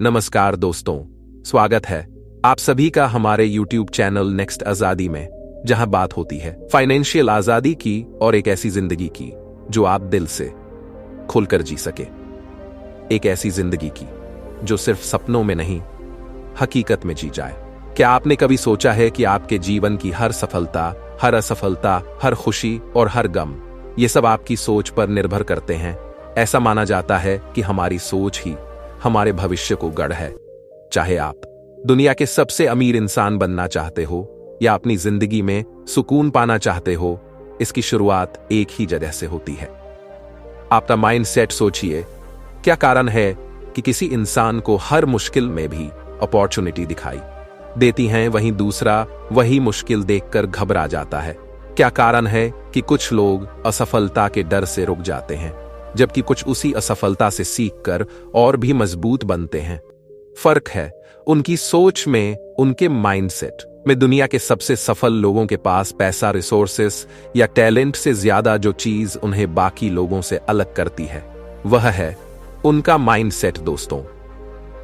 नमस्कार दोस्तों, स्वागत है आप सभी का हमारे YouTube चैनल नेक्स्ट आजादी में, जहां बात होती है फाइनेंशियल आजादी की और एक ऐसी जिंदगी की जो आप दिल से खुलकर जी सके। एक ऐसी जिंदगी की जो सिर्फ सपनों में नहीं, हकीकत में जी जाए। क्या आपने कभी सोचा है कि आपके जीवन की हर सफलता, हर असफलता, हर खुशी और हर गम, ये सब आपकी सोच पर निर्भर करते हैं? ऐसा माना जाता है कि हमारी सोच ही हमारे भविष्य को गढ़ है। चाहे आप दुनिया के सबसे अमीर इंसान बनना चाहते हो या अपनी जिंदगी में सुकून पाना चाहते हो, इसकी शुरुआत एक ही जगह से होती है, आपका माइंडसेट। सोचिए, क्या कारण है कि किसी इंसान को हर मुश्किल में भी अपॉर्चुनिटी दिखाई देती हैं, वहीं दूसरा वही मुश्किल देखकर घबरा जाता है? क्या कारण है कि कुछ लोग असफलता के डर से रुक जाते हैं, जबकि कुछ उसी असफलता से सीखकर और भी मजबूत बनते हैं? फर्क है उनकी सोच में, उनके माइंडसेट में। दुनिया के सबसे सफल लोगों के पास पैसा, रिसोर्सेस या टैलेंट से ज्यादा जो चीज उन्हें बाकी लोगों से अलग करती है, वह है उनका माइंडसेट। दोस्तों,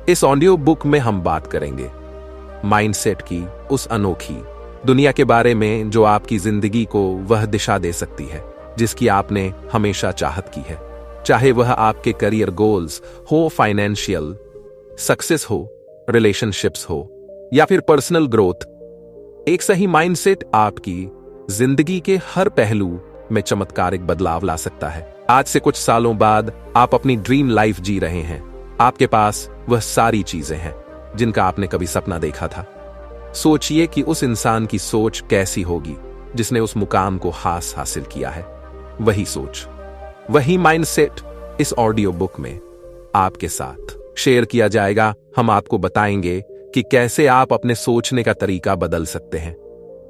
इस ऑडियो बुक में हम बात करेंगे माइंडसेट की, उस अनोखी दुनिया के बारे में जो आपकी जिंदगी को वह दिशा दे सकती है जिसकी आपने हमेशा चाहत की है। चाहे वह आपके करियर गोल्स हो, फाइनेंशियल सक्सेस हो, रिलेशनशिप्स हो या फिर पर्सनल ग्रोथ, एक सही माइंडसेट आपकी जिंदगी के हर पहलू में चमत्कारिक बदलाव ला सकता है। आज से कुछ सालों बाद आप अपनी ड्रीम लाइफ जी रहे हैं। आपके पास वह सारी चीजें हैं जिनका आपने कभी सपना देखा था। सोचिए कि उस इंसान की सोच कैसी होगी जिसने उस मुकाम को हासिल किया है। वही सोच, वही माइंडसेट इस ऑडियो बुक में आपके साथ शेयर किया जाएगा। हम आपको बताएंगे कि कैसे आप अपने सोचने का तरीका बदल सकते हैं,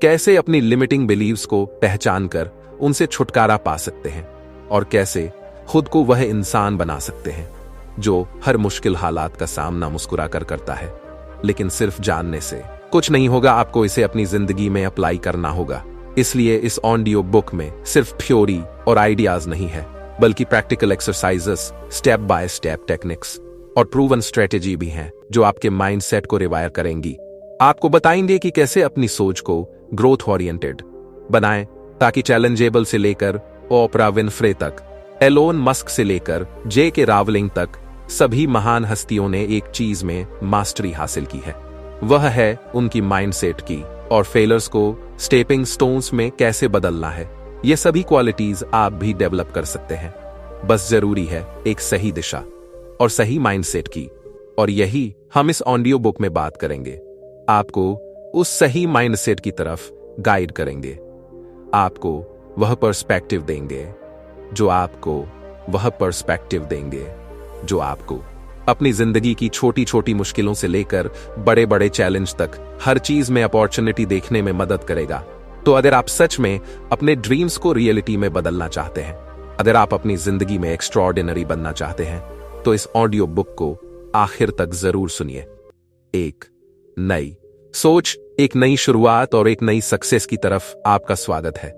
कैसे अपनी लिमिटिंग बिलीव्स को पहचान कर उनसे छुटकारा पा सकते हैं, और कैसे खुद को वह इंसान बना सकते हैं जो हर मुश्किल हालात का सामना मुस्कुरा कर करता है। लेकिन सिर्फ जानने से कुछ नहीं होगा, आपको इसे अपनी जिंदगी में अप्लाई करना होगा। इसलिए इस ऑडियो बुक में सिर्फ थ्योरी और आइडियाज नहीं है, बल्कि practical exercises, step by step techniques और प्रूवन स्ट्रेटेजी भी हैं जो आपके माइंडसेट को रिवायर करेंगी। आपको बताएंगे कि कैसे अपनी सोच को ग्रोथ ओरिएंटेड बनाएं, ताकि चैलेंजेबल से लेकर ओपरा विनफ्रे तक, एलोन मस्क से लेकर जे.के. रावलिंग तक, सभी महान हस्तियों ने एक चीज में मास्टरी हासिल की है, वह है उनकी माइंडसेट की, और फेलर्स को स्टेपिंग स्टोन्स में कैसे बदलना है। ये सभी क्वालिटीज आप भी डेवलप कर सकते हैं। बस जरूरी है एक सही दिशा और सही माइंडसेट की, और यही हम इस ऑडियो बुक में बात करेंगे। आपको उस सही माइंडसेट की तरफ गाइड करेंगे, आपको वह पर्सपेक्टिव देंगे जो आपको अपनी जिंदगी की छोटी छोटी मुश्किलों से लेकर बड़े बड़े चैलेंज तक हर चीज में अपॉर्चुनिटी देखने में मदद करेगा। तो अगर आप सच में अपने ड्रीम्स को रियलिटी में बदलना चाहते हैं, अगर आप अपनी जिंदगी में एक्स्ट्राऑर्डिनरी बनना चाहते हैं, तो इस ऑडियो बुक को आखिर तक जरूर सुनिए। एक नई सोच, एक नई शुरुआत और एक नई सक्सेस की तरफ आपका स्वागत है।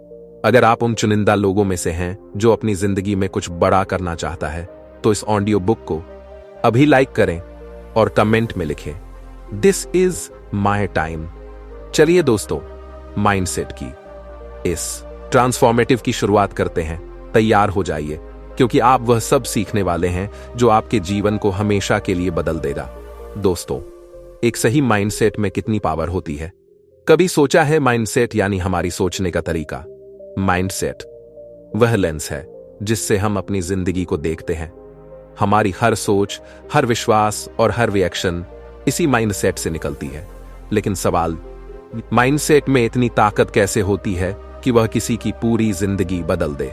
अगर आप उन चुनिंदा लोगों में से हैं जो अपनी जिंदगी में कुछ बड़ा करना चाहता है, तो इस ऑडियो बुक को अभी लाइक करें और कमेंट में लिखें, दिस इज माय टाइम। चलिए दोस्तों, माइंडसेट की इस ट्रांसफॉर्मेटिव की शुरुआत करते हैं। तैयार हो जाइए, क्योंकि आप वह सब सीखने वाले हैं जो आपके जीवन को हमेशा के लिए बदल देगा। दोस्तों, एक सही माइंडसेट में कितनी पावर होती है? कभी सोचा है माइंडसेट यानी हमारी सोचने का तरीका? माइंडसेट वह लेंस है जिससे हम अपनी जिंदगी को देखते हैं। हमारी हर सोच, हर विश्वास और हर रिएक्शन इसी माइंडसेट से निकलती है। लेकिन सवाल, माइंडसेट में इतनी ताकत कैसे होती है कि वह किसी की पूरी जिंदगी बदल दे?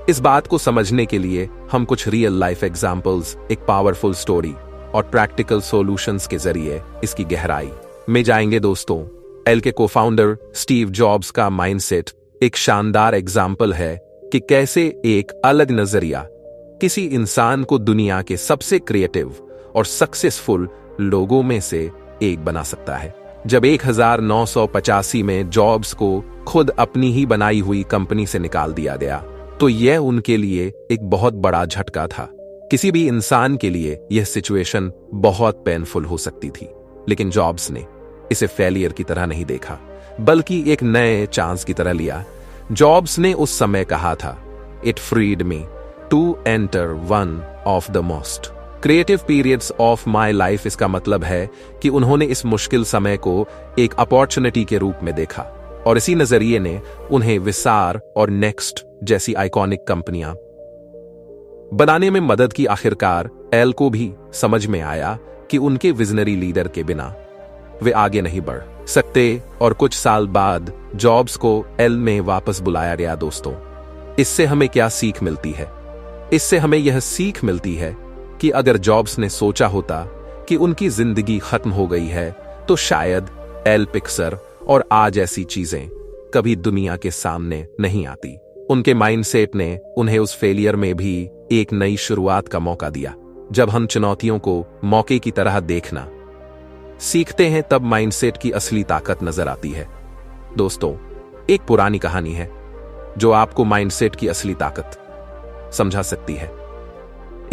इस बात को समझने के लिए हम कुछ रियल लाइफ एग्जाम्पल्स, एक पावरफुल स्टोरी और प्रैक्टिकल सॉल्यूशंस के जरिए इसकी गहराई में जाएंगे। दोस्तों, एल के को-फाउंडर स्टीव जॉब्स का माइंडसेट एक शानदार एग्जाम्पल है कि कैसे एक अलग नजरिया किसी इंसान को दुनिया के सबसे क्रिएटिव और सक्सेसफुल लोगों में से एक बना सकता है। जब 1985 में जॉब्स को खुद अपनी ही बनाई हुई कंपनी से निकाल दिया गया, तो यह उनके लिए एक बहुत बड़ा झटका था। किसी भी इंसान के लिए यह सिचुएशन बहुत पेनफुल हो सकती थी, लेकिन जॉब्स ने इसे फेलियर की तरह नहीं देखा, बल्कि एक नए चांस की तरह लिया। जॉब्स ने उस समय कहा था, it freed me to enter one of the most creative periods of my life. इसका मतलब है कि उन्होंने इस मुश्किल समय को एक अपॉर्चुनिटी के रूप में देखा, और इसी नजरिए ने उन्हें विसार और नेक्स्ट जैसी आइकॉनिक कंपनियां बनाने में मदद की। आखिरकार एल को भी समझ में आया कि उनके विजनरी लीडर के बिना वे आगे नहीं बढ़ सकते, और कुछ साल बाद जॉब्स को एल में वापस बुलाया गया। दोस्तों, इससे हमें क्या सीख मिलती है? इससे हमें यह सीख मिलती है कि अगर जॉब्स ने सोचा होता कि उनकी जिंदगी खत्म हो गई है, तो शायद एल पिक्सर और आज ऐसी चीजें कभी दुनिया के सामने नहीं आती। उनके माइंडसेट ने उन्हें उस फेलियर में भी एक नई शुरुआत का मौका दिया। जब हम चुनौतियों को मौके की तरह देखना सीखते हैं, तब माइंडसेट की असली ताकत नजर आती है। दोस्तों, एक पुरानी कहानी है जो आपको माइंडसेट की असली ताकत समझा सकती है।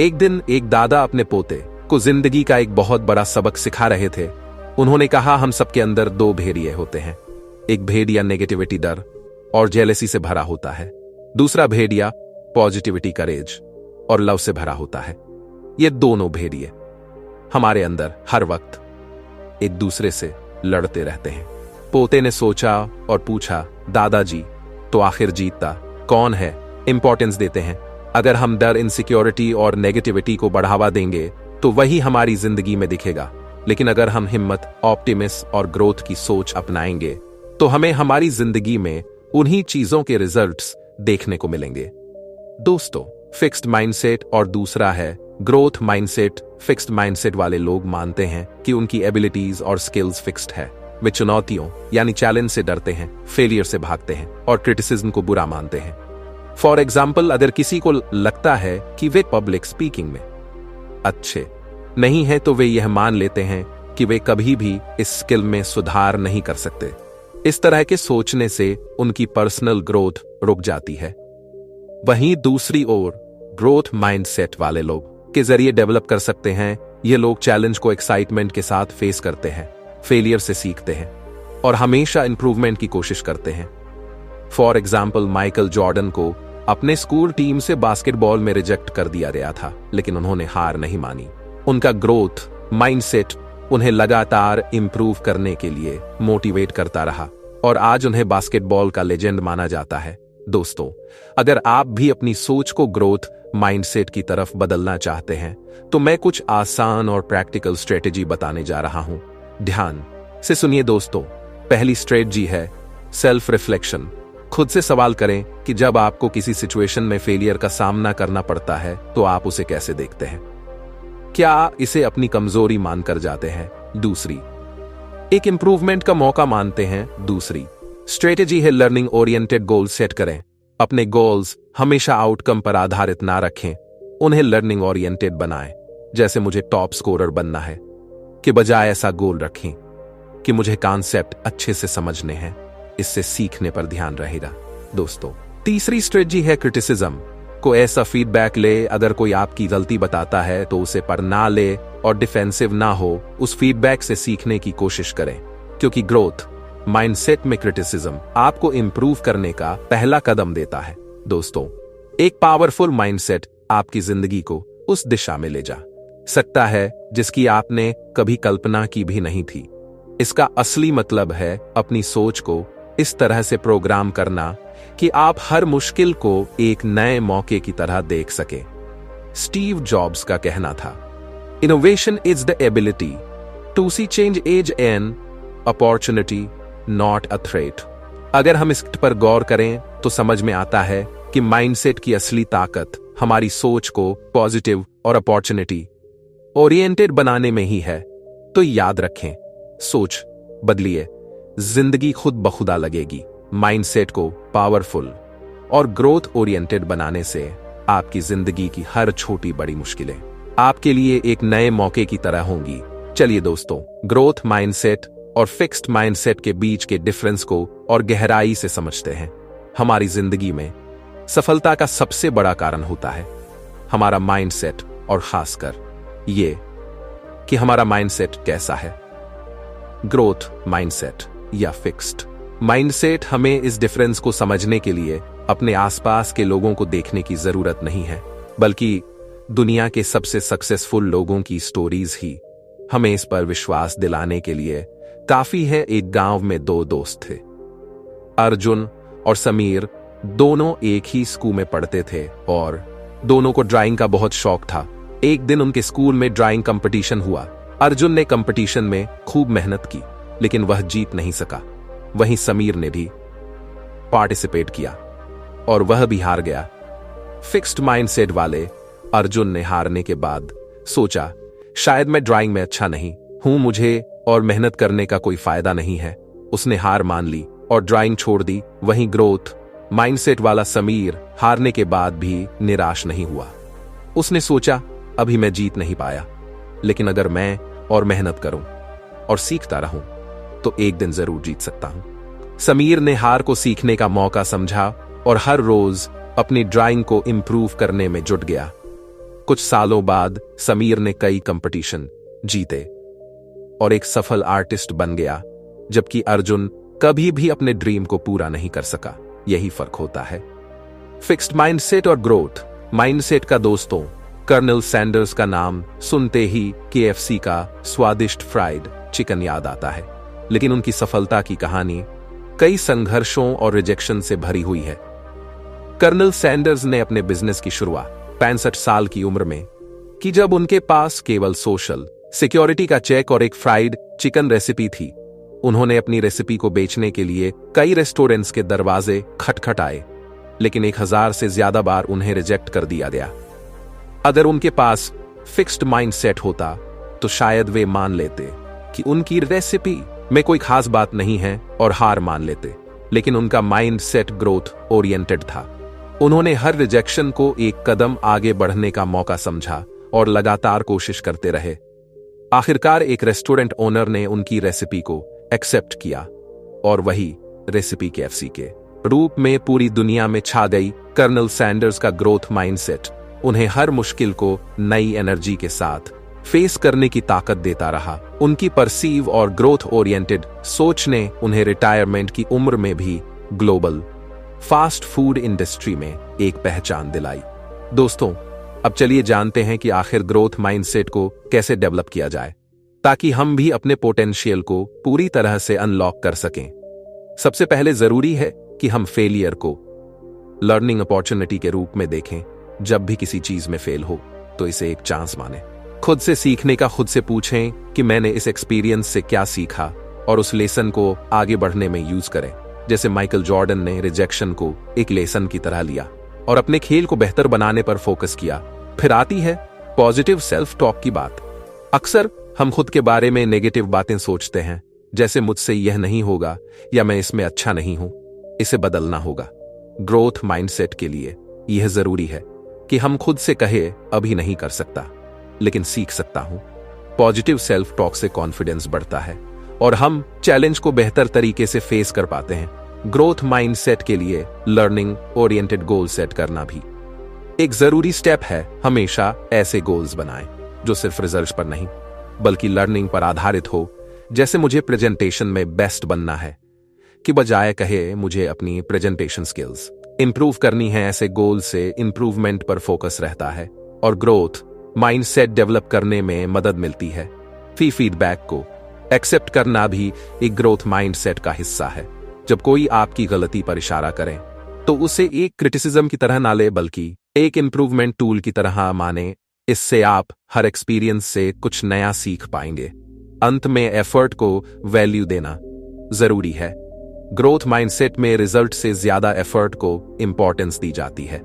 एक दिन एक दादा अपने पोते को जिंदगी का एक बहुत बड़ा सबक सिखा रहे थे। उन्होंने कहा, हम सबके अंदर दो भेड़िए होते हैं। एक भेड़िया नेगेटिविटी, डर और जेलसी से भरा होता है। दूसरा भेड़िया पॉजिटिविटी, करेज और लव से भरा होता है। ये दोनों भेड़िए हमारे अंदर हर वक्त एक दूसरे से लड़ते रहते हैं। पोते ने सोचा और पूछा, दादाजी, तो आखिर जीतता कौन है? इंपॉर्टेंस देते हैं। अगर हम डर, इनसिक्योरिटी और नेगेटिविटी को बढ़ावा देंगे तो वही हमारी जिंदगी में दिखेगा, लेकिन अगर हम हिम्मत, ऑप्टिमिज्म और ग्रोथ की सोच अपनाएंगे तो हमें हमारी जिंदगी में उन्हीं चीजों के रिजल्ट्स देखने को मिलेंगे। दोस्तों, फिक्स्ड माइंडसेट और दूसरा है ग्रोथ माइंडसेट। फिक्स्ड माइंडसेट वाले लोग मानते हैं कि उनकी एबिलिटीज और स्किल्स फिक्स्ड है। वे चुनौतियों यानी चैलेंज से डरते हैं, फेलियर से भागते हैं और क्रिटिसिज्म को बुरा मानते हैं। फॉर एग्जाम्पल, अगर किसी को लगता है कि वे पब्लिक स्पीकिंग में अच्छे नहीं है, तो वे यह मान लेते हैं कि वे कभी भी इस स्किल में सुधार नहीं कर सकते। इस तरह के सोचने से उनकी पर्सनल ग्रोथ रुक जाती है। वहीं दूसरी ओर ग्रोथ माइंडसेट वाले लोग के जरिए डेवलप कर सकते हैं। ये लोग चैलेंज को एक्साइटमेंट के साथ फेस करते हैं, फेलियर से सीखते हैं और हमेशा इंप्रूवमेंट की कोशिश करते हैं। फॉर एग्जाम्पल, माइकल जॉर्डन को अपने स्कूल टीम से बास्केटबॉल में रिजेक्ट कर दिया गया था, लेकिन उन्होंने हार नहीं मानी। उनका ग्रोथ माइंडसेट उन्हें लगातार इंप्रूव करने के लिए मोटिवेट करता रहा और आज उन्हें बास्केटबॉल का लेजेंड माना जाता है। दोस्तों, अगर आप भी अपनी सोच को ग्रोथ माइंडसेट की तरफ बदलना चाहते हैं, तो मैं कुछ आसान और प्रैक्टिकल स्ट्रेटेजी बताने जा रहा हूं। ध्यान से सुनिए दोस्तों। पहली स्ट्रेटजी है सेल्फ रिफ्लेक्शन। खुद से सवाल करें कि जब आपको किसी सिचुएशन में फेलियर का सामना करना पड़ता है तो आप उसे कैसे देखते हैं? क्या इसे अपनी कमजोरी मानकर जाते हैं? दूसरी, एक इंप्रूवमेंट का मौका मानते हैं? दूसरी स्ट्रेटेजी है लर्निंग ओरिएंटेड गोल सेट करें। अपने गोल्स हमेशा आउटकम पर आधारित ना रखें, उन्हें लर्निंग ओरिएंटेड बनाएं। जैसे मुझे टॉप स्कोरर बनना है, कि बजाय ऐसा गोल रखें कि मुझे कॉन्सेप्ट अच्छे से समझने हैं। इससे सीखने पर ध्यान रहेगा। दोस्तों, तीसरी स्ट्रेटजी है क्रिटिसिज्म को ऐसा फीडबैक ले। अगर कोई आपकी गलती बताता है तो उसे पर ना ले और डिफेंसिव ना हो, उस फीडबैक से सीखने की कोशिश करें, क्योंकि ग्रोथ माइंडसेट में क्रिटिसिज्म आपको इंप्रूव करने का पहला कदम देता है। दोस्तों, एक पावरफुल माइंडसेट आपकी जिंदगी को उस दिशा में ले जा सकता है जिसकी आपने कभी कल्पना की भी नहीं थी। इसका असली मतलब है अपनी सोच को इस तरह से प्रोग्राम करना कि आप हर मुश्किल को एक नए मौके की तरह देख सके। स्टीव जॉब्स का कहना था, innovation is the ability to see change as an opportunity, not a threat. अगर हम इस पर गौर करें तो समझ में आता है कि माइंडसेट की असली ताकत हमारी सोच को पॉजिटिव और अपॉर्चुनिटी ओरिएंटेड बनाने में ही है। तो याद रखें, सोच बदलिए, जिंदगी खुद बखुदा लगेगी। माइंडसेट को पावरफुल और ग्रोथ ओरिएंटेड बनाने से आपकी जिंदगी की हर छोटी बड़ी मुश्किलें आपके लिए एक नए मौके की तरह होंगी। चलिए दोस्तों, ग्रोथ माइंडसेट और फिक्स्ड माइंडसेट के बीच के डिफरेंस को और गहराई से समझते हैं। हमारी जिंदगी में सफलता का सबसे बड़ा कारण होता है हमारा माइंडसेट और खासकर ये कि हमारा माइंडसेट कैसा है। ग्रोथ माइंडसेट या फिक्स्ड माइंडसेट। हमें इस डिफरेंस को समझने के लिए अपने आसपास के लोगों को देखने की जरूरत नहीं है, बल्कि दुनिया के सबसे सक्सेसफुल लोगों की स्टोरीज ही हमें इस पर विश्वास दिलाने के लिए काफी है। एक गांव में दो दोस्त थे, अर्जुन और समीर। दोनों एक ही स्कूल में पढ़ते थे और दोनों को ड्राइंग का बहुत शौक था। एक दिन उनके स्कूल में ड्राइंग कंपटीशन हुआ। अर्जुन ने कंपटीशन में खूब मेहनत की, लेकिन वह जीत नहीं सका। वहीं समीर ने भी पार्टिसिपेट किया और वह भी हार गया। फिक्स्ड माइंडसेट वाले अर्जुन ने हारने के बाद सोचा, शायद मैं ड्राइंग में अच्छा नहीं हूं, मुझे और मेहनत करने का कोई फायदा नहीं है। उसने हार मान ली और ड्राइंग छोड़ दी। वहीं ग्रोथ माइंडसेट वाला समीर हारने के बाद भी निराश नहीं हुआ। उसने सोचा, अभी मैं जीत नहीं पाया, लेकिन अगर मैं और मेहनत करूं और सीखता रहूं तो एक दिन जरूर जीत सकता हूं। समीर ने हार को सीखने का मौका समझा और हर रोज अपनी ड्राइंग को इंप्रूव करने में जुट गया। कुछ सालों बाद समीर ने कई कंपटीशन जीते और एक सफल आर्टिस्ट बन गया, जबकि अर्जुन कभी भी अपने ड्रीम को पूरा नहीं कर सका। यही फर्क होता है फिक्स्ड माइंडसेट और ग्रोथ माइंडसेट का। दोस्तों, कर्नल सैंडर्स का नाम सुनते ही KFC का स्वादिष्ट फ्राइड चिकन याद आता है, लेकिन उनकी सफलता की कहानी कई संघर्षों और रिजेक्शन से भरी हुई है। कर्नल सैंडर्स ने अपने बिजनेस की शुरुआत 65 साल की उम्र में की, जब उनके पास केवल सोशल सिक्योरिटी का चेक और एक फ्राइड चिकन रेसिपी थी। उन्होंने अपनी रेसिपी को बेचने के लिए कई रेस्टोरेंट्स के दरवाजे खटखटाए, लेकिन 1000 से ज्यादा बार उन्हें रिजेक्ट कर दिया गया। अगर उनके पास फिक्स्ड माइंडसेट होता तो शायद वे मान लेते कि उनकी रेसिपी में कोई खास बात नहीं है और हार मान लेते, लेकिन उनका माइंडसेट ग्रोथ ओरिएंटेड था। उन्होंने हर रिजेक्शन को एक कदम आगे बढ़ने का मौका समझा और लगातार कोशिश करते रहे। आखिरकार एक रेस्टोरेंट ओनर ने उनकी रेसिपी को एक्सेप्ट किया और वही रेसिपी KFC के रूप में पूरी दुनिया में छा गई। कर्नल सैंडर्स का ग्रोथ माइंडसेट उन्हें हर मुश्किल को नई एनर्जी के साथ फेस करने की ताकत देता रहा। उनकी परसीव और ग्रोथ ओरिएंटेड सोच ने उन्हें रिटायरमेंट की उम्र में भी ग्लोबल फास्ट फूड इंडस्ट्री में एक पहचान दिलाई। दोस्तों, अब चलिए जानते हैं कि आखिर ग्रोथ माइंडसेट को कैसे डेवलप किया जाए ताकि हम भी अपने पोटेंशियल को पूरी तरह से अनलॉक कर सकें। सबसे पहले जरूरी है कि हम फेलियर को लर्निंग अपॉर्चुनिटी के रूप में देखें। जब भी किसी चीज में फेल हो तो इसे एक चांस माने। खुद से सीखने का खुद से पूछें कि मैंने इस एक्सपीरियंस से क्या सीखा और उस लेसन को आगे बढ़ने में यूज करें। जैसे माइकल जॉर्डन ने रिजेक्शन को एक लेसन की तरह लिया और अपने खेल को बेहतर बनाने पर फोकस किया। फिर आती है पॉजिटिव सेल्फ टॉक की बात। अक्सर हम खुद के बारे में नेगेटिव बातें सोचते हैं, जैसे मुझसे यह नहीं होगा या मैं इसमें अच्छा नहीं हूं, इसे बदलना होगा। ग्रोथ माइंडसेट के लिए यह जरूरी है कि हम खुद से कहे, अभी नहीं कर सकता लेकिन सीख सकता हूं। पॉजिटिव सेल्फ टॉक से कॉन्फिडेंस बढ़ता है और हम चैलेंज को बेहतर तरीके से फेस कर पाते हैं। ग्रोथ माइंडसेट के लिए लर्निंग ओरिएंटेड गोल सेट करना भी एक जरूरी स्टेप है। हमेशा ऐसे गोल्स बनाएं जो सिर्फ रिजल्ट्स पर नहीं बल्कि लर्निंग पर आधारित हो। जैसे मुझे प्रेजेंटेशन में बेस्ट बनना है कि बजाय कहे मुझे अपनी प्रेजेंटेशन स्किल्स इंप्रूव करनी है। ऐसे गोल से इंप्रूवमेंट पर फोकस रहता है और ग्रोथ माइंडसेट डेवलप करने में मदद मिलती है। फीडबैक को एक्सेप्ट करना भी एक ग्रोथ माइंडसेट का हिस्सा है। जब कोई आपकी गलती पर इशारा करे तो उसे एक क्रिटिसिज्म की तरह ना ले बल्कि एक इंप्रूवमेंट टूल की तरह माने। इससे आप हर एक्सपीरियंस से कुछ नया सीख पाएंगे। अंत में एफर्ट को वैल्यू देना जरूरी है। ग्रोथ माइंडसेट में रिजल्ट से ज्यादा एफर्ट को इंपॉर्टेंस दी जाती है।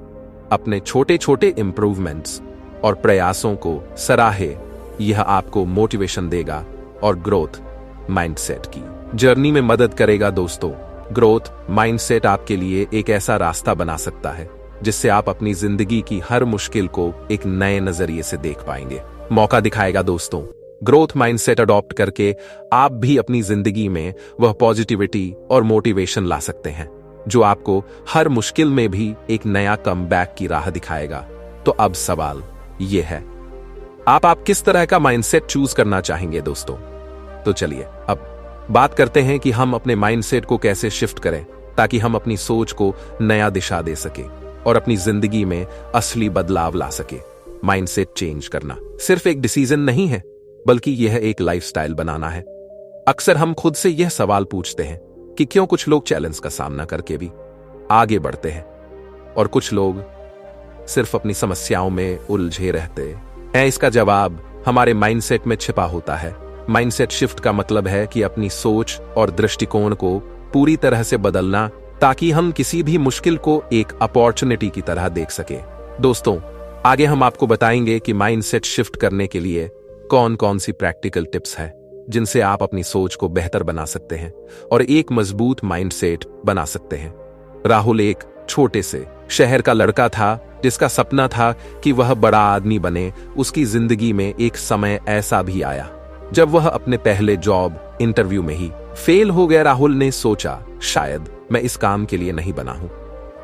अपने छोटे छोटे इंप्रूवमेंट्स और प्रयासों को सराहे, यह आपको मोटिवेशन देगा और ग्रोथ माइंडसेट की जर्नी में मदद करेगा। दोस्तों, ग्रोथ माइंडसेट आपके लिए एक ऐसा रास्ता बना सकता है जिससे आप अपनी जिंदगी की हर मुश्किल को एक नए नजरिए से देख पाएंगे। मौका दिखाएगा। दोस्तों, ग्रोथ माइंडसेट अडॉप्ट करके आप भी अपनी जिंदगी में वह पॉजिटिविटी और मोटिवेशन ला सकते हैं जो आपको हर मुश्किल में भी एक नया कमबैक की राह दिखाएगा। तो अब सवाल यह है आप किस तरह का माइंडसेट चूज करना चाहेंगे दोस्तों? तो चलिए अब बात करते हैं कि हम अपने माइंडसेट को कैसे शिफ्ट करें ताकि हम अपनी सोच को नया दिशा दे सके और अपनी जिंदगी में असली बदलाव ला सके। माइंडसेट चेंज करना सिर्फ एक डिसीजन नहीं है, बल्कि यह एक लाइफस्टाइल बनाना है। अक्सर हम खुद से यह सवाल पूछते हैं कि क्यों कुछ लोग चैलेंज का सामना करके भी आगे बढ़ते हैं और कुछ लोग सिर्फ अपनी समस्याओं में उलझे रहते हैं। इसका जवाब हमारे माइंडसेट में छिपा होता है। माइंडसेट शिफ्ट का मतलब है कि अपनी सोच और दृष्टिकोण को पूरी तरह से बदलना ताकि हम किसी भी मुश्किल को एक अपॉर्चुनिटी की तरह देख सके। दोस्तों, आगे हम आपको बताएंगे कि माइंडसेट शिफ्ट करने के लिए कौन कौन सी प्रैक्टिकल टिप्स है जिनसे आप अपनी सोच को बेहतर बना सकते हैं और एक मजबूत माइंडसेट बना सकते हैं। राहुल एक छोटे से शहर का लड़का था जिसका सपना था कि वह बड़ा आदमी बने। उसकी जिंदगी में एक समय ऐसा भी आया जब वह अपने पहले जॉब इंटरव्यू में ही फेल हो गया। राहुल ने सोचा शायद मैं इस काम के लिए नहीं बना हूं,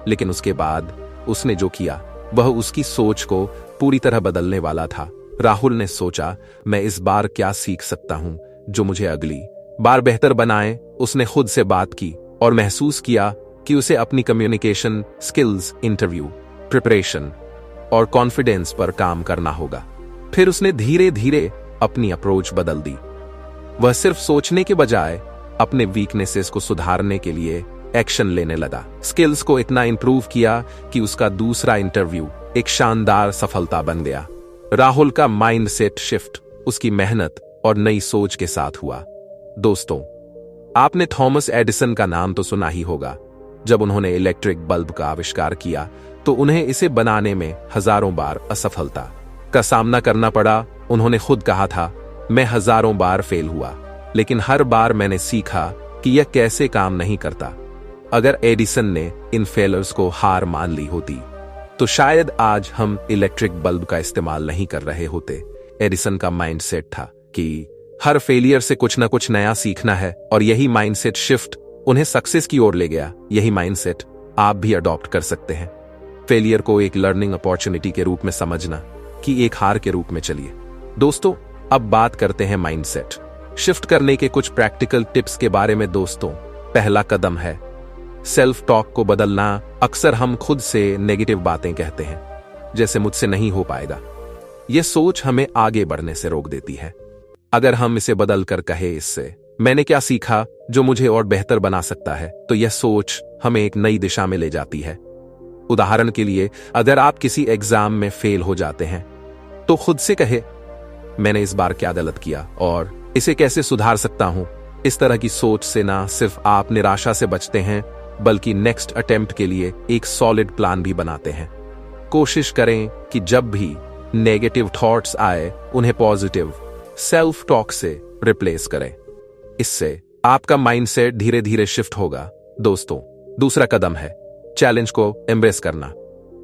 लेकिन उसके बाद उसने जो किया वह उसकी सोच को पूरी तरह बदलने वाला था। राहुल ने सोचा मैं इस बार क्या सीख सकता हूं जो मुझे अगली बार बेहतर बनाए। उसने खुद से बात की और महसूस किया कि उसे अपनी कम्युनिकेशन स्किल्स, इंटरव्यू प्रिपरेशन और कॉन्फिडेंस पर काम करना होगा। फिर उसने धीरे धीरे अपनी अप्रोच बदल दी। वह सिर्फ सोचने के बजाय अपने वीकनेसेस को सुधारने के लिए एक्शन लेने लगा। स्किल्स को इतना इंप्रूव किया कि उसका दूसरा इंटरव्यू एक शानदार सफलता बन गया। राहुल का माइंडसेट शिफ्ट उसकी मेहनत और नई सोच के साथ हुआ। दोस्तों, आपने थॉमस एडिसन का नाम तो सुना ही होगा। जब उन्होंने इलेक्ट्रिक बल्ब का आविष्कार किया तो उन्हें इसे बनाने में हजारों बार असफलता का सामना करना पड़ा। उन्होंने खुद कहा था, मैं हजारों बार फेल हुआ, लेकिन हर बार मैंने सीखा कि यह कैसे काम नहीं करता। अगर एडिसन ने इन फेलर्स को हार मान ली होती तो शायद आज हम इलेक्ट्रिक बल्ब का इस्तेमाल नहीं कर रहे होते। एडिसन का माइंडसेट था कि हर फेलियर से कुछ ना कुछ नया सीखना है और यही माइंडसेट शिफ्ट उन्हें सक्सेस की ओर ले गया। यही माइंडसेट आप भी अडॉप्ट कर सकते हैं। फेलियर को एक लर्निंग अपॉर्चुनिटी के रूप में समझना कि एक हार के रूप में चलिए। दोस्तों, अब बात करते हैं माइंडसेट शिफ्ट करने के कुछ प्रैक्टिकल टिप्स के बारे में। दोस्तों, पहला कदम है सेल्फ टॉक को बदलना। अक्सर हम खुद से नेगेटिव बातें कहते हैं, जैसे मुझसे नहीं हो पाएगा। यह सोच हमें आगे बढ़ने से रोक देती है। अगर हम इसे बदल कर कहे, इससे मैंने क्या सीखा जो मुझे और बेहतर बना सकता है, तो यह सोच हमें एक नई दिशा में ले जाती है। उदाहरण के लिए, अगर आप किसी एग्जाम में फेल हो जाते हैं तो खुद से कहे, मैंने इस बार क्या गलत किया और इसे कैसे सुधार सकता हूं। इस तरह की सोच से ना सिर्फ आप निराशा से बचते हैं, बल्कि नेक्स्ट अटेम्प्ट के लिए एक सॉलिड प्लान भी बनाते हैं। कोशिश करें कि जब भी नेगेटिव थॉट्स आए, उन्हें पॉजिटिव सेल्फ टॉक से रिप्लेस करें। इससे आपका माइंडसेट धीरे धीरे शिफ्ट होगा। दोस्तों, दूसरा कदम है चैलेंज को एम्ब्रेस करना।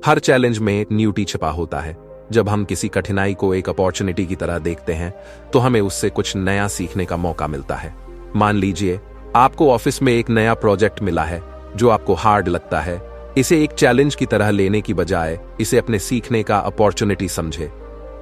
हर चैलेंज में एक न्यूटी छिपा होता है। जब हम किसी कठिनाई को एक अपॉर्चुनिटी की तरह देखते हैं तो हमें उससे कुछ नया सीखने का मौका मिलता है। मान लीजिए आपको ऑफिस में एक नया प्रोजेक्ट मिला है जो आपको हार्ड लगता है। इसे एक चैलेंज की तरह लेने की बजाय इसे अपने सीखने का अपॉर्चुनिटी समझे।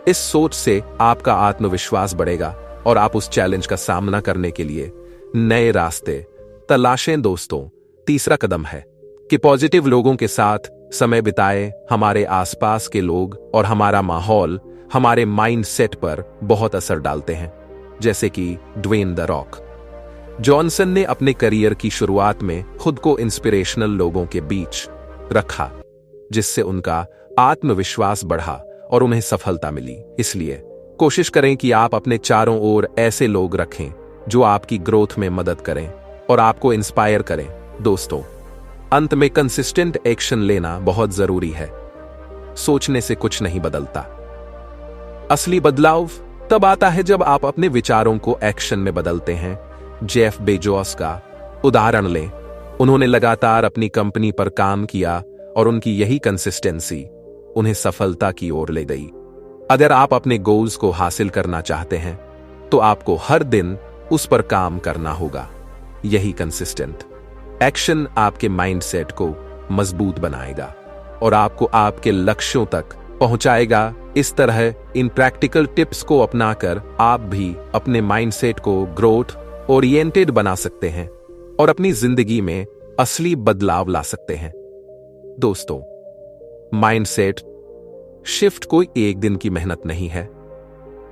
इस सोच से आपका आत्मविश्वास बढ़ेगा और आप उस चैलेंज का सामना करने के लिए नए रास्ते तलाशें। दोस्तों, तीसरा कदम है कि पॉजिटिव लोगों के साथ समय बिताएं। हमारे आसपास के लोग और हमारा माहौल हमारे माइंडसेट पर बहुत असर डालते हैं, जैसे कि ड्वेन द रॉक जॉनसन ने अपने करियर की शुरुआत में खुद को इंस्पिरेशनल लोगों के बीच रखा, जिससे उनका आत्मविश्वास बढ़ा और उन्हें सफलता मिली। इसलिए कोशिश करें कि आप अपने चारों ओर ऐसे लोग रखें जो आपकी ग्रोथ में मदद करें और आपको इंस्पायर करें। दोस्तों, अंत में कंसिस्टेंट एक्शन लेना बहुत जरूरी है। सोचने से कुछ नहीं बदलता। असली बदलाव तब आता है जब आप अपने विचारों को एक्शन में बदलते हैं। जेफ बेजोस का उदाहरण लें। उन्होंने लगातार अपनी कंपनी पर काम किया और उनकी यही कंसिस्टेंसी उन्हें सफलता की ओर ले गई। अगर आप अपने गोल्स को हासिल करना चाहते हैं तो आपको हर दिन उस पर काम करना होगा। यही कंसिस्टेंट एक्शन आपके माइंडसेट को मजबूत बनाएगा और आपको आपके लक्ष्यों तक पहुंचाएगा। इस तरह इन प्रैक्टिकल टिप्स को अपनाकर आप भी अपने माइंडसेट को ग्रोथ ओरिएंटेड बना सकते हैं और अपनी जिंदगी में असली बदलाव ला सकते हैं। दोस्तों, माइंडसेट शिफ्ट कोई एक दिन की मेहनत नहीं है,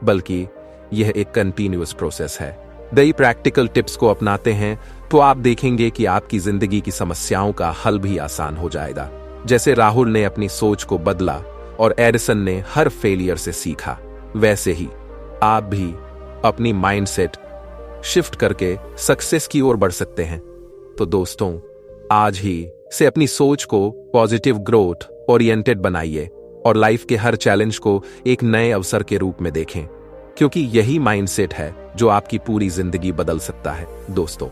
बल्कि यह एक कंटिन्यूअस प्रोसेस है। यदि प्रैक्टिकल टिप्स को अपनाते हैं तो आप देखेंगे कि आपकी जिंदगी की समस्याओं का हल भी आसान हो जाएगा। जैसे राहुल ने अपनी सोच को बदला और एडिसन ने हर फेलियर से सीखा, वैसे ही आप भी अपनी माइंडसेट शिफ्ट करके सक्सेस की ओर बढ़ सकते हैं। तो दोस्तों, आज ही से अपनी सोच को पॉजिटिव ग्रोथ ओरिएंटेड बनाइए और लाइफ के हर चैलेंज को एक नए अवसर के रूप में देखें, क्योंकि यही माइंडसेट है जो आपकी पूरी जिंदगी बदल सकता है। दोस्तों,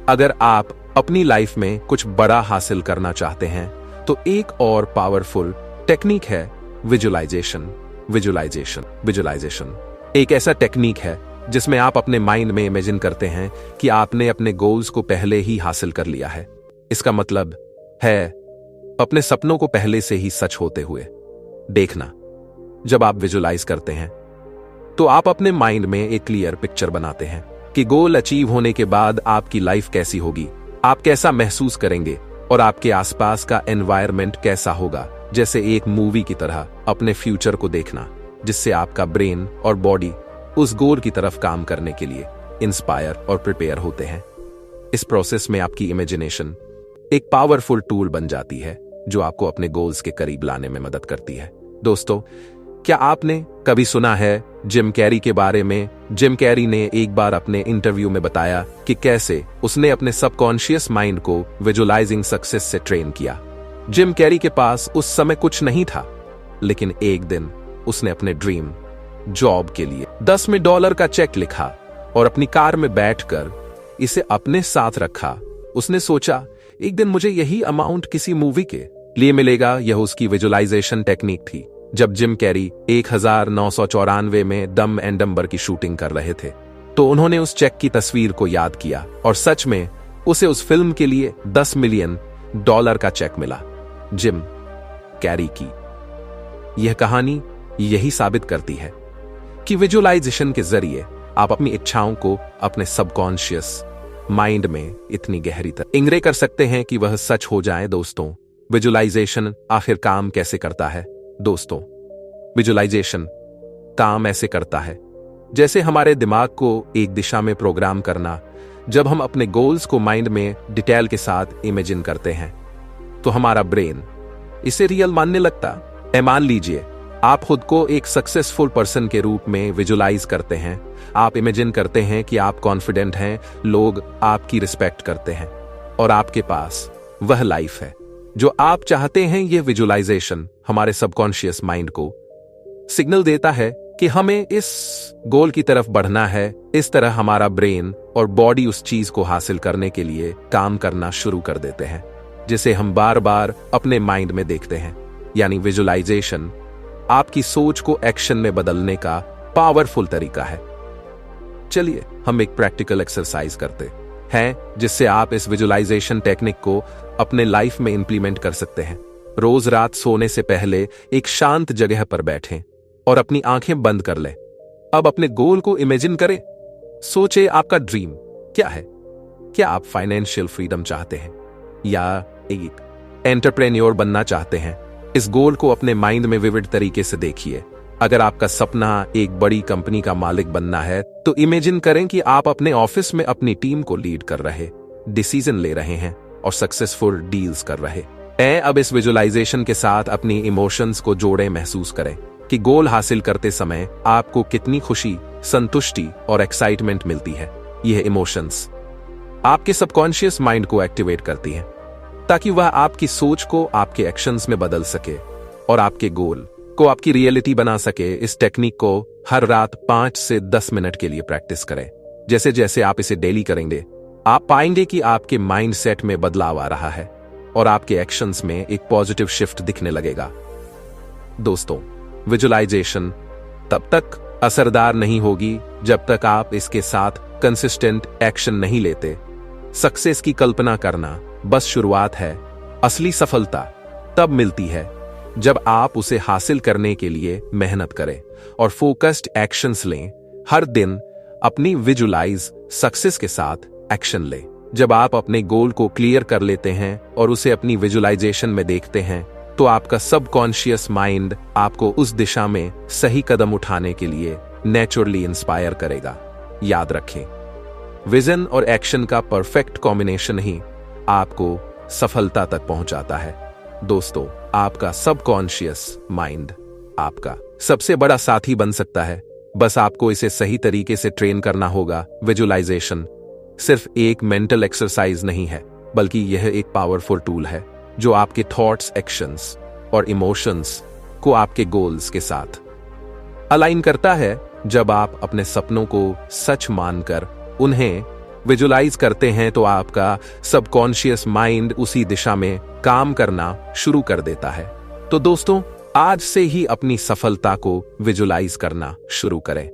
अगर आप अपनी लाइफ में कुछ बड़ा हासिल करना चाहते हैं तो एक और पावरफुल टेक्निक है विजुअलाइजेशन। विजुअलाइजेशन एक ऐसा टेक्निक है जिसमें आप अपने माइंड में इमेजिन करते हैं कि आपने अपने गोल्स को पहले ही हासिल कर लिया है। इसका मतलब है अपने सपनों को पहले से ही सच होते हुए देखना। जब आप विजुअलाइज करते हैं तो आप अपने माइंड में एक क्लियर पिक्चर बनाते हैं कि गोल अचीव होने के बाद आपकी लाइफ कैसी होगी, आप कैसा महसूस करेंगे और आपके आसपास का एनवायरनमेंट कैसा होगा। जैसे एक मूवी की तरह अपने फ्यूचर को देखना, जिससे आपका ब्रेन और बॉडी उस गोल की तरफ काम करने के लिए इंस्पायर और प्रिपेयर होते हैं। इस प्रोसेस में आपकी इमेजिनेशन एक पावरफुल टूल बन जाती है जो आपको अपने गोल्स के करीब लाने में मदद करती है। दोस्तों, क्या आपने कभी सुना है जिम कैरी के बारे में? जिम कैरी ने एक बार अपने इंटरव्यू में बताया कि कैसे उसने अपने सबकॉन्शियस माइंड को विजुअलाइजिंग सक्सेस से ट्रेन किया। जिम कैरी के पास उस समय कुछ नहीं था, लेकिन एक दिन उसने अपने ड्रीम जॉब के लिए $10,000 का चेक लिखा और अपनी कार में बैठकर इसे अपने साथ रखा। उसने सोचा, एक दिन मुझे यही अमाउंट किसी मूवी के लिए मिलेगा। यह उसकी विजुअलाइजेशन टेक्निक थी। जब जिम कैरी 1994 में डम एंड डम्बर की शूटिंग कर रहे थे तो उन्होंने उस चेक की तस्वीर को याद किया और सच में उसे उस फिल्म के लिए $10 मिलियन का चेक मिला। जिम कैरी की यह कहानी यही साबित करती है कि विजुअलाइजेशन के जरिए आप अपनी इच्छाओं को अपने सबकॉन्शियस माइंड में इतनी गहरी तरह इंग्रे कर सकते हैं कि वह सच हो जाए। दोस्तों, विजुअलाइजेशन आखिर काम कैसे करता है? दोस्तों, विजुअलाइजेशन काम ऐसे करता है जैसे हमारे दिमाग को एक दिशा में प्रोग्राम करना। जब हम अपने गोल्स को माइंड में डिटेल के साथ इमेजिन करते हैं तो हमारा ब्रेन इसे रियल मानने लगता है। मान लीजिए आप खुद को एक सक्सेसफुल पर्सन के रूप में विजुअलाइज करते हैं। आप इमेजिन करते हैं कि आप कॉन्फिडेंट हैं, लोग आपकी रिस्पेक्ट करते हैं और आपके पास वह लाइफ है जो आप चाहते हैं। यह विजुअलाइजेशन हमारे सबकॉन्शियस माइंड को सिग्नल देता है कि हमें इस गोल की तरफ बढ़ना है। इस तरह हमारा ब्रेन और बॉडी उस चीज को हासिल करने के लिए काम करना शुरू कर देते हैं, जिसे हम बार बार अपने माइंड में देखते हैं। यानी विजुअलाइजेशन आपकी सोच को एक्शन में बदलने का पावरफुल तरीका है। चलिए हम एक प्रैक्टिकल एक्सरसाइज करते हैं जिससे आप इस विजुअलाइजेशन टेक्निक को अपने लाइफ में इंप्लीमेंट कर सकते हैं। रोज रात सोने से पहले एक शांत जगह पर बैठें और अपनी आंखें बंद कर लें। अब अपने गोल को इमेजिन करें। सोचें आपका ड्रीम क्या है। क्या आप फाइनेंशियल फ्रीडम चाहते हैं या एक एंटरप्रेन्योर बनना चाहते हैं? इस गोल को अपने माइंड में विविड तरीके से देखिए। अगर आपका सपना एक बड़ी कंपनी का मालिक बनना है तो इमेजिन करें कि आप अपने ऑफिस में अपनी टीम को लीड कर रहे, डिसीजन ले रहे हैं और सक्सेसफुल डील्स कर रहे हैं। अब इस विजुअलाइजेशन के साथ अपनी इमोशंस को जोड़ें। महसूस करें कि गोल हासिल करते समय आपको कितनी खुशी, संतुष्टि और एक्साइटमेंट मिलती है। यह इमोशंस आपके सबकॉन्शियस माइंड को एक्टिवेट करती हैं ताकि वह आपकी सोच को आपके एक्शंस में बदल सके और आपके गोल को आपकी रियलिटी बना सके। इस टेक्निक को हर रात 5 से 10 मिनट के लिए प्रैक्टिस करें। जैसे जैसे आप इसे डेली करेंगे आप पाएंगे कि आपके माइंड सेट में बदलाव आ रहा है और आपके एक्शंस में एक पॉजिटिव शिफ्ट दिखने लगेगा। दोस्तों, विजुअलाइजेशन तब तक असरदार नहीं होगी जब तक आप इसके साथ कंसिस्टेंट एक्शन नहीं लेते। सक्सेस की कल्पना करना बस शुरुआत है। असली सफलता तब मिलती है जब आप उसे हासिल करने के लिए मेहनत करें और फोकस्ड एक्शंस लें। हर दिन अपनी विजुलाइज सक्सेस के साथ एक्शन लें। जब आप अपने गोल को क्लियर कर लेते हैं और उसे अपनी विजुलाइजेशन में देखते हैं, तो आपका सबकॉन्शियस माइंड आपको उस दिशा में सही कदम उठाने के लिए नेचुरली इंस्पायर करेगा। याद रखें, विजन और एक्शन का परफेक्ट कॉम्बिनेशन ही आपको सफलता तक पहुंचाता है। दोस्तों, आपका सबकॉन्शियस माइंड आपका सबसे बड़ा साथी बन सकता है। बस आपको इसे सही तरीके से ट्रेन करना होगा। विजुलाइजेशन सिर्फ एक मेंटल एक्सरसाइज नहीं है, बल्कि यह एक पावरफुल टूल है जो आपके थॉट्स, एक्शंस और इमोशंस को आपके गोल्स के साथ अलाइन करता है। जब आप अपने सपनों को सच मानकर उन्हें विजुलाइज करते हैं, तो आपका सबकॉन्शियस माइंड उसी दिशा में काम करना शुरू कर देता है। तो दोस्तों, आज से ही अपनी सफलता को विजुलाइज करना शुरू करें।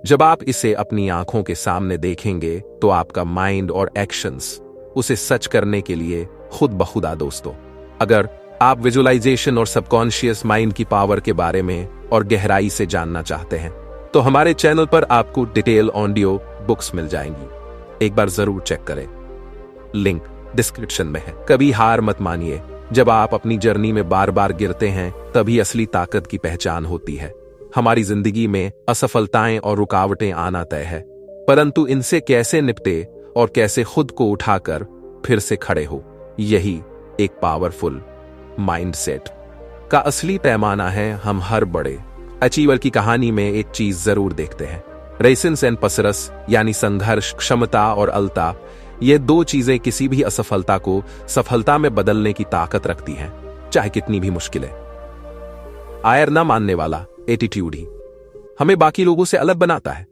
जब आप इसे अपनी आंखों के सामने देखेंगे, तो आपका माइंड और एक्शंस उसे सच करने के लिए खुद ब खुद। दोस्तों, अगर आप विजुलाइजेशन और सबकॉन्शियस माइंड की पावर के बारे में और गहराई से जानना चाहते हैं, तो हमारे चैनल पर आपको डिटेल ऑडियो बुक्स मिल जाएंगी। एक बार जरूर चेक करें, लिंक डिस्क्रिप्शन में है। कभी हार मत मानिए। जब आप अपनी जर्नी में बार बार गिरते हैं, तभी असली ताकत की पहचान होती है। हमारी जिंदगी में असफलताएं और रुकावटें आना तय है, परंतु इनसे कैसे निपटे और कैसे खुद को उठाकर फिर से खड़े हो, यही एक पावरफुल माइंडसेट का असली पैमाना है। हम हर बड़े अचीवर की कहानी में एक चीज जरूर देखते हैं, रेसेंस एंड पसरस, यानी संघर्ष, क्षमता और अलता। ये दो चीजें किसी भी असफलता को सफलता में बदलने की ताकत रखती हैं, चाहे कितनी भी मुश्किलें। हार ना मानने वाला एटीट्यूड ही हमें बाकी लोगों से अलग बनाता है।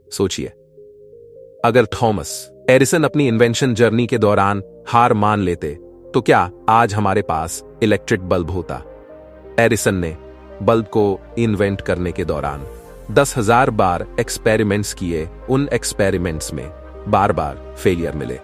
सोचिए, अगर थॉमस एडिसन अपनी इन्वेंशन जर्नी के दौरान हार मान लेते, तो क्या आज हमारे पास इलेक्ट्रिक बल्ब होता? एडिसन ने बल्ब को इन्वेंट करने के दौरान 10,000 बार एक्सपेरिमेंट्स किए। उन एक्सपेरिमेंट्स में बार बार फेलियर मिले,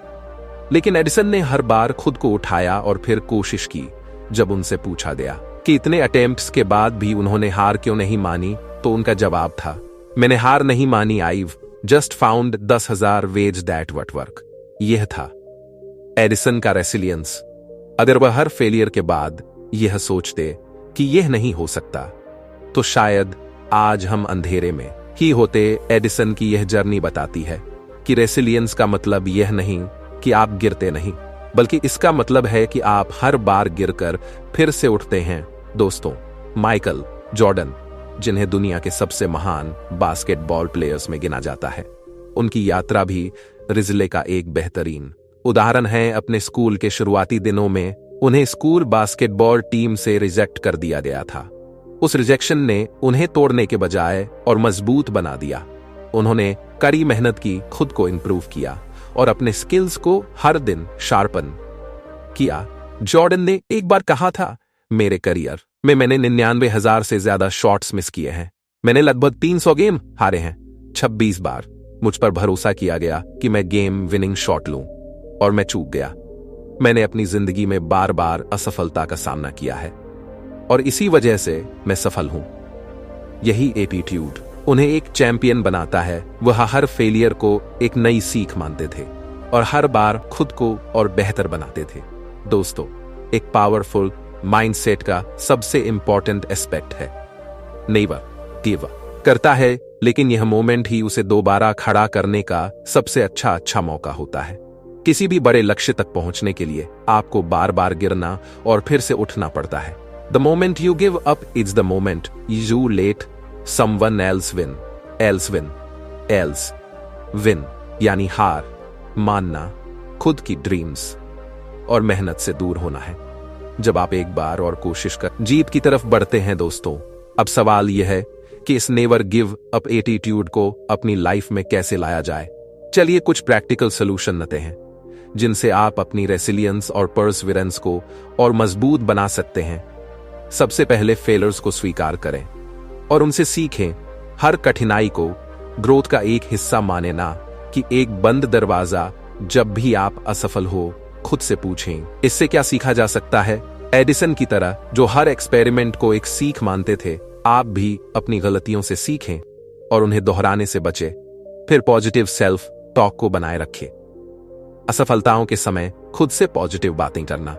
लेकिन एडिसन ने हर बार खुद को उठाया और फिर कोशिश की। जब उनसे पूछा गया कि इतने अटेम्प्ट्स के बाद भी उन्होंने हार क्यों नहीं मानी, तो उनका जवाब था, मैंने हार नहीं मानी, I've just found 10,000 ways that what work. यह था एडिसन का रेसिलियंस। अगर वह हर फेलियर के बाद यह सोचते कि यह नहीं हो सकता, तो शायद आज हम अंधेरे में ही होते। एडिसन की यह जर्नी बताती है कि रेसिलियंस का मतलब यह नहीं कि आप गिरते नहीं, बल्कि इसका मतलब है कि आप हर बार गिरकर फिर से उठते हैं। दोस्तों, माइकल जॉर्डन, जिन्हें दुनिया के सबसे महान बास्केटबॉल प्लेयर्स में गिना जाता है, उनकी यात्रा भी रिजले का एक बेहतरीन उदाहरण है। अपने स्कूल के शुरुआती दिनों में उन्हें स्कूल बास्केटबॉल टीम से रिजेक्ट कर दिया गया था। उस रिजेक्शन ने उन्हें तोड़ने के बजाय और मजबूत बना दिया। उन्होंने कड़ी मेहनत की, खुद को इंप्रूव किया और अपने स्किल्स को हर दिन शार्पन किया। जॉर्डन ने एक बार कहा था, मेरे करियर में मैंने 99,000 से ज्यादा शॉट्स मिस किए हैं। मैंने लगभग 300 गेम हारे हैं। 26 बार मुझ पर भरोसा किया गया कि मैं गेम विनिंग शॉट लूं, और मैं चूक गया। मैंने अपनी जिंदगी में बार बार असफलता का सामना किया है, और इसी वजह से मैं सफल हूं। यही एटीट्यूड उन्हें एक चैंपियन बनाता है। वह हर फेलियर को एक नई सीख मानते थे और हर बार खुद को और बेहतर बनाते थे। दोस्तों, एक पावरफुल माइंडसेट का सबसे इंपॉर्टेंट एस्पेक्ट है नेवर गिव अप। करता है, लेकिन यह मोमेंट ही उसे दोबारा खड़ा करने का सबसे अच्छा मौका होता है। किसी भी बड़े लक्ष्य तक पहुंचने के लिए आपको बार बार गिरना और फिर से उठना पड़ता है। The moment you give up is the moment you let someone else win. Else win यानी हार मानना, खुद की ड्रीम्स और मेहनत से दूर होना है। जब आप एक बार और कोशिश कर जीत की तरफ बढ़ते हैं दोस्तों, अब सवाल यह है कि इस नेवर गिव अप एटीट्यूड को अपनी लाइफ में कैसे लाया जाए। चलिए कुछ प्रैक्टिकल सॉल्यूशन नते हैं जिनसे आप अपनी रेसिलियंस और परसिवरेंस को और मजबूत बना सकते हैं। सबसे पहले फेलर्स को स्वीकार करें और उनसे सीखें। हर कठिनाई को ग्रोथ का एक हिस्सा माने, ना कि एक बंद दरवाजा। जब भी आप असफल हो, खुद से पूछें, इससे क्या सीखा जा सकता है? एडिसन की तरह जो हर एक्सपेरिमेंट को एक सीख मानते थे, आप भी अपनी गलतियों से सीखें और उन्हें दोहराने से बचें। फिर पॉजिटिव सेल्फ टॉक को बनाए रखें। असफलताओं के समय खुद से पॉजिटिव बातें करना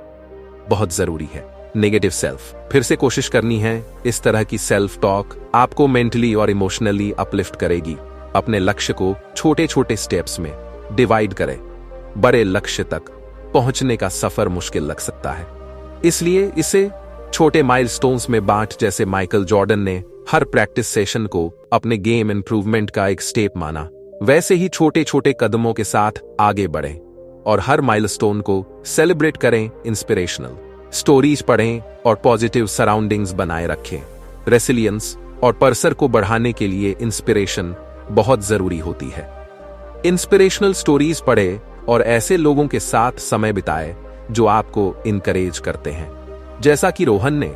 बहुत जरूरी है। नेगेटिव सेल्फ फिर से कोशिश करनी है। इस तरह की सेल्फ टॉक आपको मेंटली और इमोशनली अपलिफ्ट करेगी। अपने लक्ष्य को छोटे छोटे स्टेप्स में डिवाइड करें। बड़े लक्ष्य तक पहुंचने का सफर मुश्किल लग सकता है, इसलिए इसे छोटे माइलस्टोन्स में बांट। जैसे माइकल जॉर्डन ने हर प्रैक्टिस सेशन को अपने गेम इंप्रूवमेंट का एक स्टेप माना, वैसे ही छोटे छोटे कदमों के साथ आगे बढ़ें और हर माइलस्टोन को सेलिब्रेट करें। इंस्पिरेशनल स्टोरीज पढ़ें और पॉजिटिव सराउंडिंग्स बनाए रखें। रेसिलियंस और पर्सर को बढ़ाने के लिए इंस्पिरेशन बहुत जरूरी होती है। इंस्पिरेशनल स्टोरीज पढ़ें और ऐसे लोगों के साथ समय बिताएं जो आपको इनकरेज करते हैं। जैसा कि रोहन ने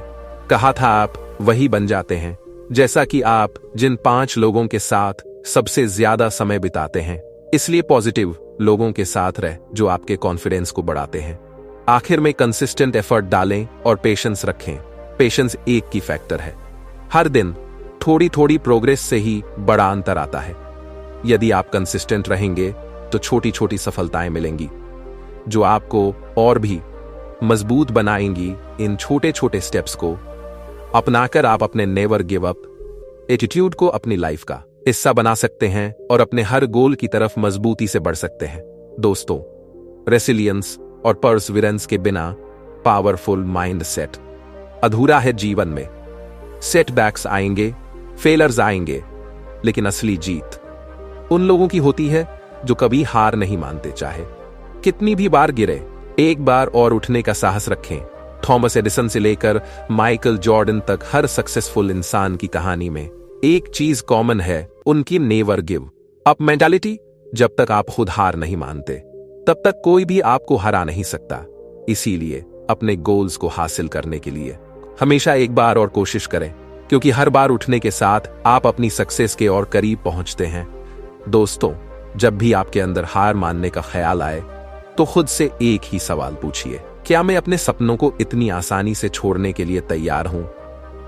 कहा था, आप वही बन जाते हैं जैसा कि आप जिन 5 लोगों के साथ सबसे ज्यादा समय बिताते हैं। इसलिए पॉजिटिव लोगों के साथ रह जो आपके कॉन्फिडेंस को बढ़ाते हैं। आखिर में कंसिस्टेंट एफर्ट डालें और पेशेंस रखें। पेशेंस एक की फैक्टर है। हर दिन थोड़ी थोड़ी प्रोग्रेस से ही बड़ा अंतर आता है। यदि आप कंसिस्टेंट रहेंगे तो छोटी छोटी सफलताएं मिलेंगी जो आपको और भी मजबूत बनाएंगी। इन छोटे छोटे स्टेप्स को अपनाकर आप अपने नेवर गिव अप एटीट्यूड को अपनी लाइफ का हिस्सा बना सकते हैं और अपने हर गोल की तरफ मजबूती से बढ़ सकते हैं। दोस्तों, रेसिलियंस और परसिवरेंस के बिना पावरफुल माइंडसेट अधूरा है। जीवन में सेटबैक्स आएंगे, फेलर्स आएंगे, लेकिन असली जीत उन लोगों की होती है जो कभी हार नहीं मानते। चाहे कितनी भी बार गिरे, एक बार और उठने का साहस रखें। थॉमस एडिसन से लेकर माइकल जॉर्डन तक हर सक्सेसफुल इंसान की कहानी में एक चीज कॉमन है, उनकी नेवर गिव अप मेंटालिटी। जब तक आप खुद हार नहीं मानते, तब तक कोई भी आपको हरा नहीं सकता। इसीलिए अपने गोल्स को हासिल करने के लिए हमेशा एक बार और कोशिश करें, क्योंकि हर बार उठने के साथ आप अपनी सक्सेस के और करीब पहुंचते हैं। दोस्तों, जब भी आपके अंदर हार मानने का ख्याल आए तो खुद से एक ही सवाल पूछिए, क्या मैं अपने सपनों को इतनी आसानी से छोड़ने के लिए तैयार हूं?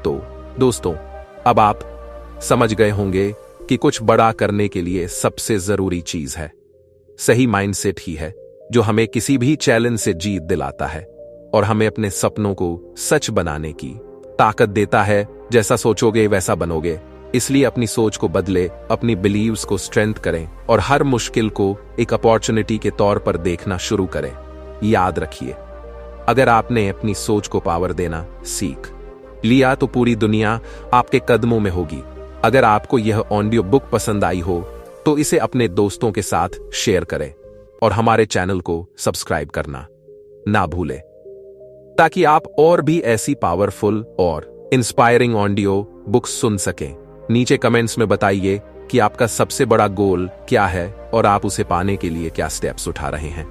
तो दोस्तों, अब आप समझ गए होंगे कि कुछ बड़ा करने के लिए सबसे जरूरी चीज है सही माइंडसेट ही है, जो हमें किसी भी चैलेंज से जीत दिलाता है और हमें अपने सपनों को सच बनाने की ताकत देता है। जैसा सोचोगे वैसा बनोगे। इसलिए अपनी सोच को बदले, अपनी बिलीव्स को स्ट्रेंथ करें और हर मुश्किल को एक अपॉर्चुनिटी के तौर पर देखना शुरू करें। याद रखिए, अगर आपने अपनी सोच को पावर देना सीख लिया तो पूरी दुनिया आपके कदमों में होगी। अगर आपको यह ऑडियो बुक पसंद आई हो तो इसे अपने दोस्तों के साथ शेयर करें और हमारे चैनल को सब्सक्राइब करना ना भूलें, ताकि आप और भी ऐसी पावरफुल और इंस्पायरिंग ऑडियो बुक्स सुन सकें। नीचे कमेंट्स में बताइए कि आपका सबसे बड़ा गोल क्या है और आप उसे पाने के लिए क्या स्टेप्स उठा रहे हैं।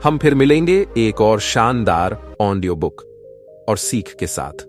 हम फिर मिलेंगे एक और शानदार ऑडियो बुक और सीख के साथ।